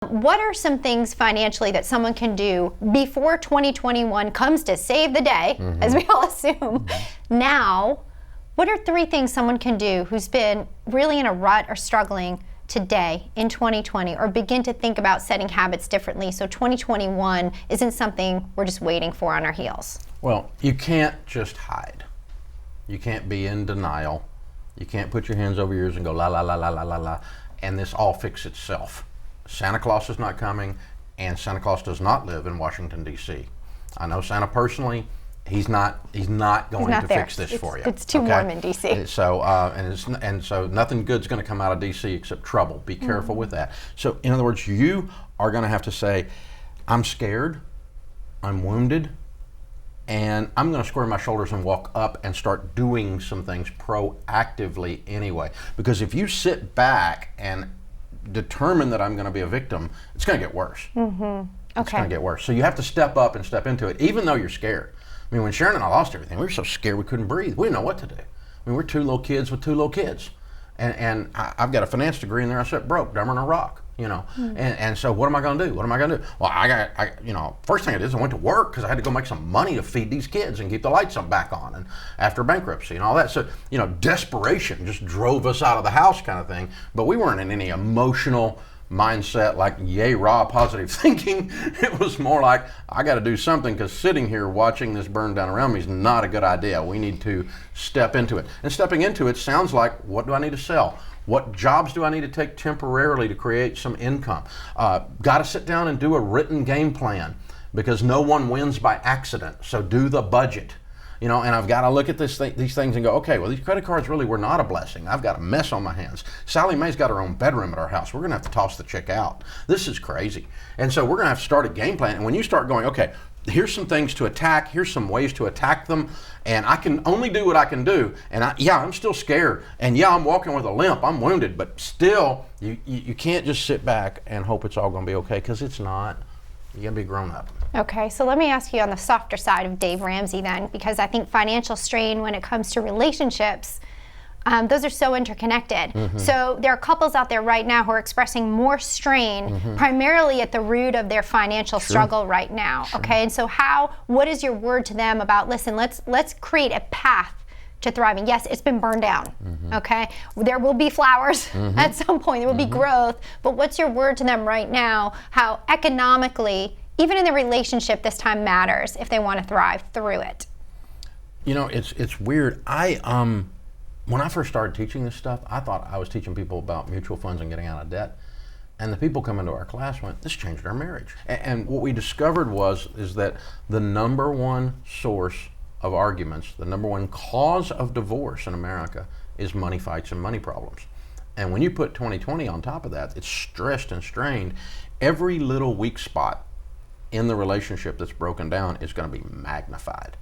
What are some things financially that someone can do before 2021 comes to save the day, as we all assume? Now, what are 3 things someone can do who's been really in a rut or struggling today in 2020, or begin to think about setting habits differently so 2021 isn't something we're just waiting for on our heels? Well, you can't just hide. You can't be in denial. You can't put your hands over your ears and go la la la la la la la, and this all fix itself. Santa Claus is not coming, and Santa Claus does not live in Washington, D.C. I know Santa personally. He's not going to fix this for you. It's too warm in D.C. So so nothing good's going to come out of D.C. except trouble. Be careful with that. So in other words, you are going to have to say, I'm scared, I'm wounded, and I'm going to square my shoulders and walk up and start doing some things proactively anyway. Because if you sit back and determine that I'm going to be a victim, it's going to get worse. It's going to get worse. So you have to step up and step into it, even though you're scared. I mean, when Sharon and I lost everything, we were so scared we couldn't breathe. We didn't know what to do. I mean, we're 2 little kids with 2 little kids. And I've got a finance degree in there. I said, broke, dumber than a rock, you know. And so what am I going to do? What am I going to do? Well, first thing I did is I went to work because I had to go make some money to feed these kids and keep the lights back on, and after bankruptcy and all that. So, you know, desperation just drove us out of the house kind of thing. But we weren't in any emotional mindset like yay raw positive thinking. It was more like, I got to do something, because sitting here watching this burn down around me is not a good idea. We need to step into it. And stepping into it sounds like, what do I need to sell? What jobs do I need to take temporarily to create some income? Got to sit down and do a written game plan, because no one wins by accident. So do the budget. You know, and I've got to look at these things and go, okay, well, these credit cards really were not a blessing. I've got a mess on my hands. Sally Mae's got her own bedroom at our house. We're going to have to toss the chick out. This is crazy. And so we're going to have to start a game plan. And when you start going, okay, here's some things to attack, here's some ways to attack them, and I can only do what I can do. And I'm still scared. And yeah, I'm walking with a limp. I'm wounded. But still, you can't just sit back and hope it's all going to be okay, because it's not. You got to be grown up. Okay, so let me ask you on the softer side of Dave Ramsey then, because I think financial strain when it comes to relationships, those are so interconnected. So there are couples out there right now who are expressing more strain primarily at the root of their financial struggle right now. Okay, and so what is your word to them about, listen, let's create a path to thriving? Yes, it's been burned down, okay? There will be flowers at some point, there will be growth, but what's your word to them right now, how economically, even in the relationship, this time matters if they want to thrive through it? You know, it's weird. When I first started teaching this stuff, I thought I was teaching people about mutual funds and getting out of debt. And the people come into our class went, this changed our marriage. And what we discovered is that the number one source of arguments, the number one cause of divorce in America is money fights and money problems. And when you put 2020 on top of that, it's stressed and strained. Every little weak spot in the relationship that's broken down is going to be magnified.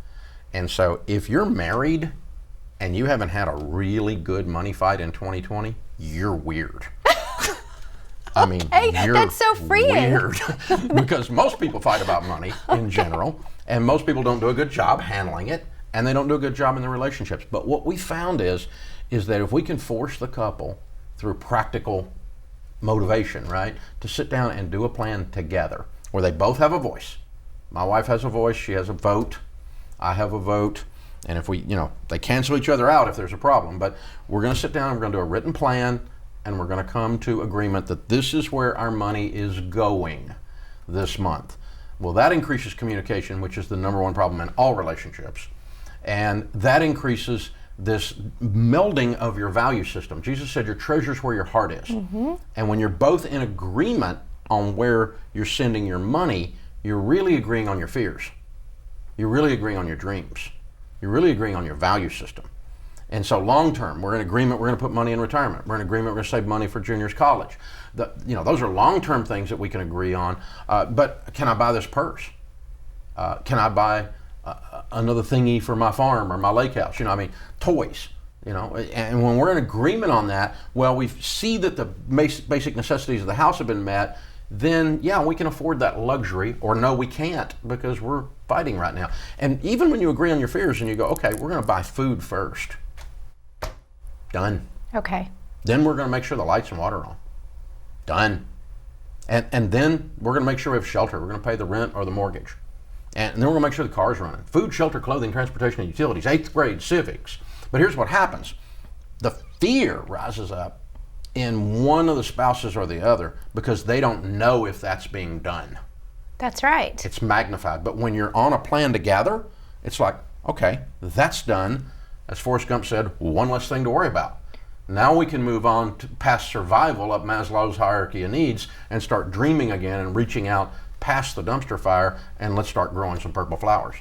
And so if you're married and you haven't had a really good money fight in 2020, you're weird. I mean, you're that's so freeing. Weird. Because most people fight about money in general, and most people don't do a good job handling it, and they don't do a good job in their relationships. But what we found is that if we can force the couple through practical motivation, right, to sit down and do a plan together where they both have a voice. My wife has a voice, she has a vote, I have a vote, and if we, they cancel each other out if there's a problem, but we're going to sit down and we're going to do a written plan, and we're going to come to agreement that this is where our money is going this month. Well, that increases communication, which is the number one problem in all relationships. And that increases this melding of your value system. Jesus said your treasure's where your heart is. And when you're both in agreement on where you're sending your money, you're really agreeing on your fears. You're really agreeing on your dreams. You're really agreeing on your value system. And so long term, we're in agreement, we're going to put money in retirement. We're in agreement, we're going to save money for juniors college. Those are long term things that we can agree on. But can I buy this purse? Can I buy another thingy for my farm or my lake house? Toys. And when we're in agreement on that, well, we see that the basic necessities of the house have been met, then yeah, we can afford that luxury, or no, we can't, because we're fighting right now. And even when you agree on your fears and you go, okay, we're going to buy food first. Done. Okay. Then we're going to make sure the lights and water are on. Done. And then we're going to make sure we have shelter. We're going to pay the rent or the mortgage. And then we're going to make sure the car's running. Food, shelter, clothing, transportation, and utilities. 8th grade civics. But here's what happens. The fear rises up in one of the spouses or the other because they don't know if that's being done. That's right. It's magnified. But when you're on a plan together, it's like, okay, that's done. As Forrest Gump said, one less thing to worry about. Now we can move on to past survival up Maslow's hierarchy of needs and start dreaming again and reaching out past the dumpster fire, and let's start growing some purple flowers.